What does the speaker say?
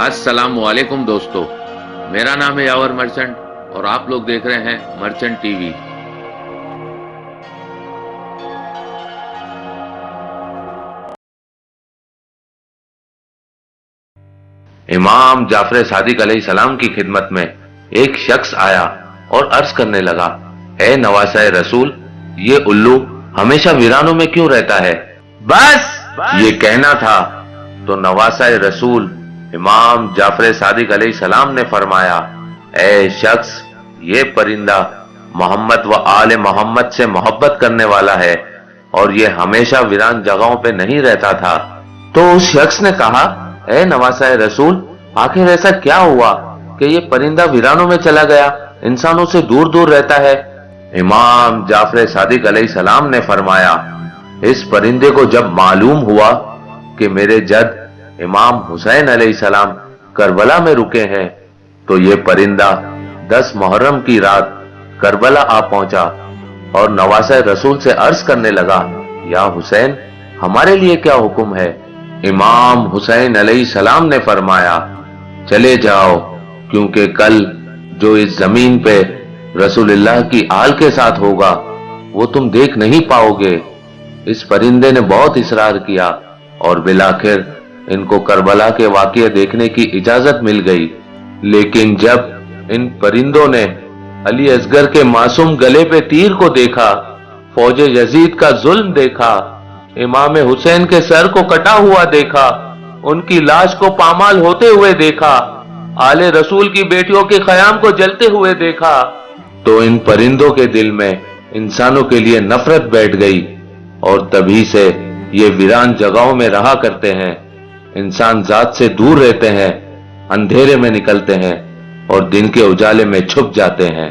अस्सलाम वालेकुम दोस्तों, मेरा नाम है यावर मर्चेंट और आप लोग देख रहे हैं मर्चेंट टीवी। इमाम जाफर सादिक अलैहिस्सलाम की खिदमत में एक शख्स आया और अर्ज करने लगा, ए नवासाए रसूल, ये उल्लू हमेशा वीरानों में क्यों रहता है? बस ये कहना था तो नवासाए रसूल इमाम जाफर सादिक अलैहिस्सलाम ने फरमाया, ए शख्स, ये परिंदा मोहम्मद व आले मोहम्मद से मोहब्बत करने वाला है और ये हमेशा वीरान जगहों पे नहीं रहता था। तो उस शख्स ने कहा, ए नवासाए रसूल, आखिर ऐसा क्या हुआ कि ये परिंदा वीरानों में चला गया, इंसानों से दूर दूर रहता है? इमाम जाफर सादिक अलैहिस्सलाम ने फरमाया, इस परिंदे को जब मालूम हुआ कि मेरे जद इमाम हुसैन अलैहिस्सलाम करबला में रुके हैं, तो ये परिंदा 10 मुहर्रम की रात करबला आ पहुंचा और नवासाए रसूल से अर्ज करने लगा, या हुसैन, हमारे लिए क्या हुक्म है? इमाम हुसैन अलैहिस्सलाम ने फरमाया, चले जाओ, क्योंकि कल जो इस जमीन पे रसूलुल्लाह की आल के साथ होगा वो तुम देख नहीं पाओगे। इस परिंदे ने बहुत इसरार किया और बिलाखिर इनको करबला के वाक़ये देखने की इजाजत मिल गई। लेकिन जब इन परिंदों ने अली असगर के मासूम गले पे तीर को देखा, फौजे यजीद का जुल्म देखा, इमाम हुसैन के सर को कटा हुआ देखा, उनकी लाश को पामाल होते हुए देखा, आले रसूल की बेटियों के खयाम को जलते हुए देखा, तो इन परिंदों के दिल में इंसानों के लिए नफरत बैठ गई और तभी से ये वीरान जगहों में रहा करते हैं। इंसान जात से दूर रहते हैं, अंधेरे में निकलते हैं और दिन के उजाले में छुप जाते हैं।